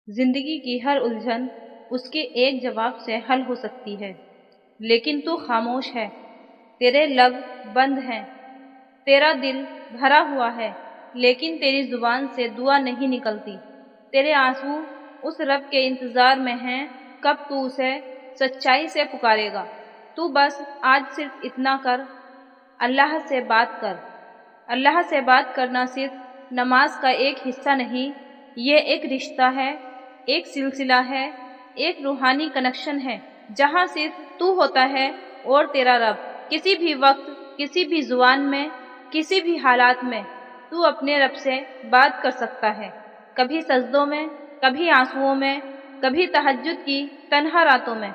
زندگی کی ہر الجھن اس کے ایک جواب سے حل ہو سکتی ہے، لیکن تو خاموش ہے، تیرے لب بند ہیں، تیرا دل بھرا ہوا ہے، لیکن تیری زبان سے دعا نہیں نکلتی۔ تیرے آنسو اس رب کے انتظار میں ہیں کب تو اسے سچائی سے پکارے گا۔ تو بس آج صرف اتنا کر، اللہ سے بات کر۔ اللہ سے بات کرنا صرف نماز کا ایک حصہ نہیں، یہ ایک رشتہ ہے، ایک سلسلہ ہے، ایک روحانی کنیکشن ہے جہاں صرف تو ہوتا ہے اور تیرا رب۔ کسی بھی وقت، کسی بھی زبان میں، کسی بھی حالات میں تو اپنے رب سے بات کر سکتا ہے، کبھی سجدوں میں، کبھی آنسوؤں میں، کبھی تہجد کی تنہا راتوں میں،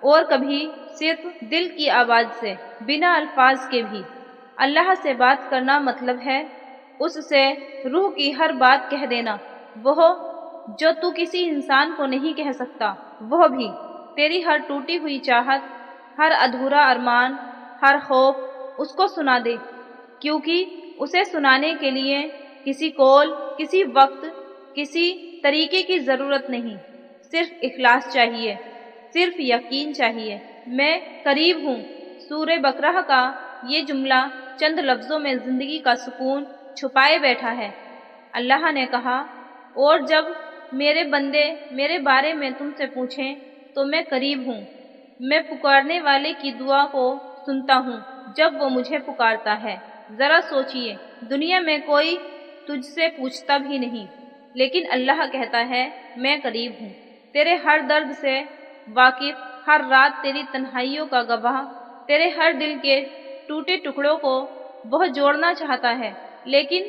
اور کبھی صرف دل کی آواز سے، بنا الفاظ کے بھی۔ اللہ سے بات کرنا مطلب ہے اس سے روح کی ہر بات کہہ دینا، وہ جو تو کسی انسان کو نہیں کہہ سکتا، وہ بھی تیری ہر ٹوٹی ہوئی چاہت، ہر ادھورا ارمان، ہر خوف اس کو سنا دے، کیونکہ اسے سنانے کے لیے کسی قول، کسی وقت، کسی طریقے کی ضرورت نہیں، صرف اخلاص چاہیے، صرف یقین چاہیے۔ میں قریب ہوں۔ سورہ بقرہ کا یہ جملہ چند لفظوں میں زندگی کا سکون چھپائے بیٹھا ہے۔ اللہ نے کہا، اور جب میرے بندے میرے بارے میں تم سے پوچھیں تو میں قریب ہوں، میں پکارنے والے کی دعا کو سنتا ہوں جب وہ مجھے پکارتا ہے۔ ذرا سوچئے، دنیا میں کوئی تجھ سے پوچھتا بھی نہیں، لیکن اللہ کہتا ہے میں قریب ہوں، تیرے ہر درد سے واقف، ہر رات تیری تنہائیوں کا گواہ، تیرے ہر دل کے ٹوٹے ٹکڑوں کو وہ جوڑنا چاہتا ہے، لیکن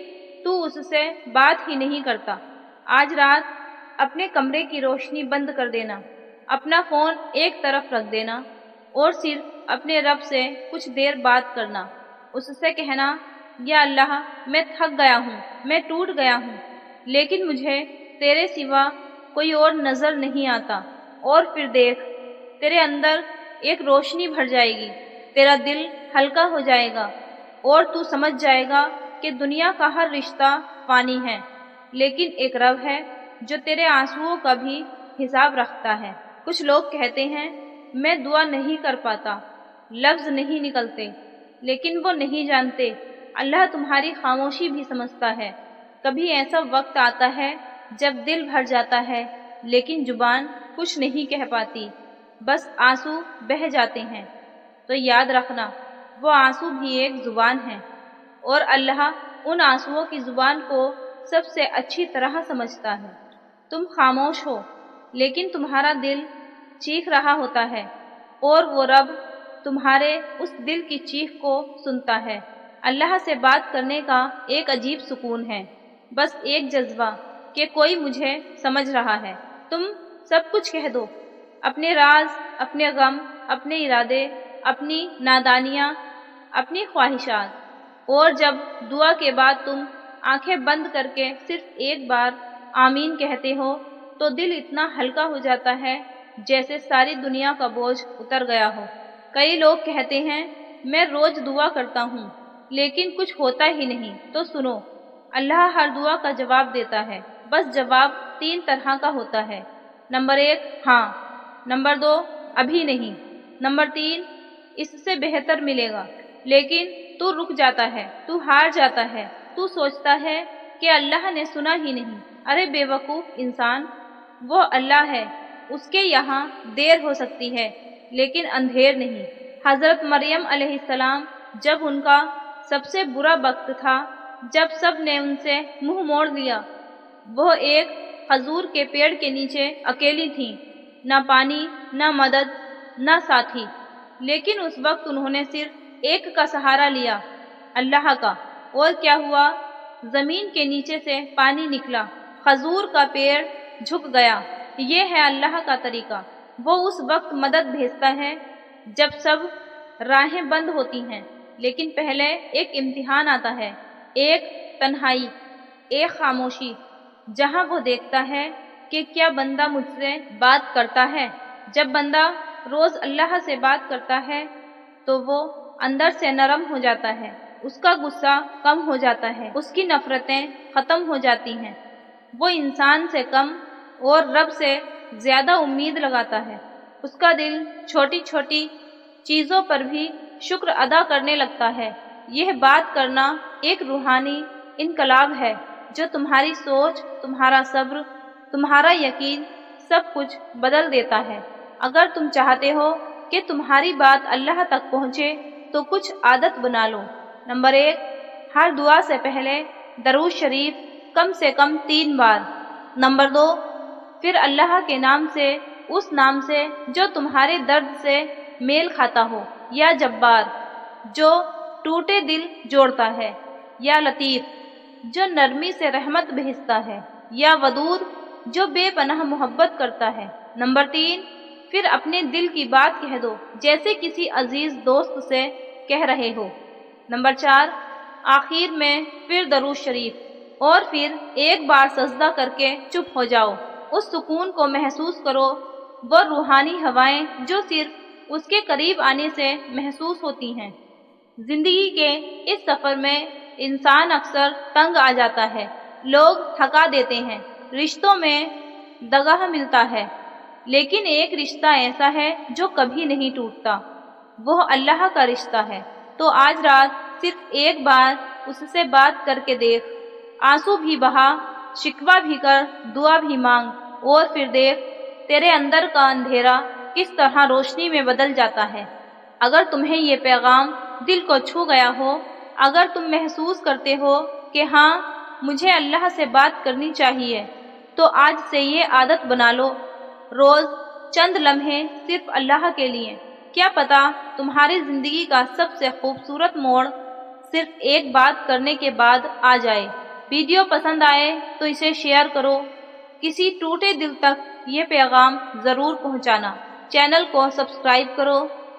تو اس سے بات ہی نہیں کرتا۔ آج رات اپنے کمرے کی روشنی بند کر دینا، اپنا فون ایک طرف رکھ دینا اور صرف اپنے رب سے کچھ دیر بات کرنا۔ اس سے کہنا، یا اللہ، میں تھک گیا ہوں، میں ٹوٹ گیا ہوں، لیکن مجھے تیرے سوا کوئی اور نظر نہیں آتا۔ اور پھر دیکھ، تیرے اندر ایک روشنی بھر جائے گی، تیرا دل ہلکا ہو جائے گا اور تو سمجھ جائے گا کہ دنیا کا ہر رشتہ فانی ہے، لیکن ایک رب ہے جو تیرے آنسوؤں کا بھی حساب رکھتا ہے۔ کچھ لوگ کہتے ہیں میں دعا نہیں کر پاتا، لفظ نہیں نکلتے، لیکن وہ نہیں جانتے اللہ تمہاری خاموشی بھی سمجھتا ہے۔ کبھی ایسا وقت آتا ہے جب دل بھر جاتا ہے لیکن زبان کچھ نہیں کہہ پاتی، بس آنسو بہہ جاتے ہیں۔ تو یاد رکھنا، وہ آنسو بھی ایک زبان ہے، اور اللہ ان آنسوؤں کی زبان کو سب سے اچھی طرح سمجھتا ہے۔ تم خاموش ہو، لیکن تمہارا دل چیخ رہا ہوتا ہے، اور وہ رب تمہارے اس دل کی چیخ کو سنتا ہے۔ اللہ سے بات کرنے کا ایک عجیب سکون ہے، بس ایک جذبہ کہ کوئی مجھے سمجھ رہا ہے۔ تم سب کچھ کہہ دو، اپنے راز، اپنے غم، اپنے ارادے، اپنی نادانیاں، اپنی خواہشات، اور جب دعا کے بعد تم آنکھیں بند کر کے صرف ایک بار آمین کہتے ہو تو دل اتنا ہلکا ہو جاتا ہے جیسے ساری دنیا کا بوجھ اتر گیا ہو۔ کئی لوگ کہتے ہیں میں روز دعا کرتا ہوں لیکن کچھ ہوتا ہی نہیں، تو سنو، اللہ ہر دعا کا جواب دیتا ہے، بس جواب 3 طرح کا ہوتا ہے۔ نمبر 1 ہاں، نمبر 2 ابھی نہیں، نمبر 3 اس سے بہتر ملے گا۔ لیکن تو رک جاتا ہے، تو ہار جاتا ہے، تو سوچتا ہے کہ اللہ نے سنا ہی نہیں۔ ارے بے وقوف انسان، وہ اللہ ہے، اس کے یہاں دیر ہو سکتی ہے لیکن اندھیر نہیں۔ حضرت مریم علیہ السلام جب ان کا سب سے برا وقت تھا، جب سب نے ان سے منہ موڑ لیا، وہ ایک کھجور کے پیڑ کے نیچے اکیلی تھیں، نہ پانی، نہ مدد، نہ ساتھی، لیکن اس وقت انہوں نے صرف ایک کا سہارا لیا، اللہ کا۔ اور کیا ہوا؟ زمین کے نیچے سے پانی نکلا، کھجور کا پیڑ جھک گیا۔ یہ ہے اللہ کا طریقہ، وہ اس وقت مدد بھیجتا ہے جب سب راہیں بند ہوتی ہیں، لیکن پہلے ایک امتحان آتا ہے، ایک تنہائی، ایک خاموشی، جہاں وہ دیکھتا ہے کہ کیا بندہ مجھ سے بات کرتا ہے۔ جب بندہ روز اللہ سے بات کرتا ہے تو وہ اندر سے نرم ہو جاتا ہے، اس کا غصہ کم ہو جاتا ہے، اس کی نفرتیں ختم ہو جاتی ہیں، وہ انسان سے کم اور رب سے زیادہ امید لگاتا ہے، اس کا دل چھوٹی چھوٹی چیزوں پر بھی شکر ادا کرنے لگتا ہے۔ یہ بات کرنا ایک روحانی انقلاب ہے جو تمہاری سوچ، تمہارا صبر، تمہارا یقین سب کچھ بدل دیتا ہے۔ اگر تم چاہتے ہو کہ تمہاری بات اللہ تک پہنچے تو کچھ عادت بنا لو۔ نمبر 1، ہر دعا سے پہلے درود شریف کم سے کم 3 بار۔ نمبر 2، پھر اللہ کے نام سے، اس نام سے جو تمہارے درد سے میل کھاتا ہو، یا جبار جو ٹوٹے دل جوڑتا ہے، یا لطیف جو نرمی سے رحمت بھیجتا ہے، یا ودود جو بے پناہ محبت کرتا ہے۔ نمبر 3، پھر اپنے دل کی بات کہہ دو جیسے کسی عزیز دوست سے کہہ رہے ہو۔ نمبر 4، آخر میں پھر درود شریف اور پھر ایک بار سجدہ کر کے چپ ہو جاؤ۔ اس سکون کو محسوس کرو، وہ روحانی ہوائیں جو صرف اس کے قریب آنے سے محسوس ہوتی ہیں۔ زندگی کے اس سفر میں انسان اکثر تنگ آ جاتا ہے، لوگ تھکا دیتے ہیں، رشتوں میں دگا ملتا ہے، لیکن ایک رشتہ ایسا ہے جو کبھی نہیں ٹوٹتا، وہ اللہ کا رشتہ ہے۔ تو آج رات صرف ایک بار اس سے بات کر کے دیکھ، آنسو بھی بہا، شکوہ بھی کر، دعا بھی مانگ، اور پھر دیکھ تیرے اندر کا اندھیرا کس طرح روشنی میں بدل جاتا ہے۔ اگر تمہیں یہ پیغام دل کو چھو گیا ہو، اگر تم محسوس کرتے ہو کہ ہاں مجھے اللہ سے بات کرنی چاہیے، تو آج سے یہ عادت بنا لو، روز چند لمحے صرف اللہ کے لیے۔ کیا پتہ تمہاری زندگی کا سب سے خوبصورت موڑ صرف ایک بات کرنے کے بعد آ جائے۔ ویڈیو پسند آئے تو اسے شیئر کرو، کسی ٹوٹے دل تک یہ پیغام ضرور پہنچانا۔ چینل کو سبسکرائب کرو۔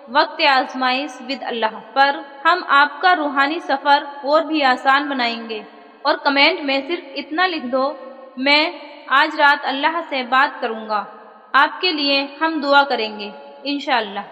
وقت آزمائش ود اللہ پر ہم آپ کا روحانی سفر اور بھی آسان بنائیں گے، اور کمنٹ میں صرف اتنا لکھ دو، میں آج رات اللہ سے بات کروں گا۔ آپ کے لیے ہم دعا کریں گے انشاءاللہ۔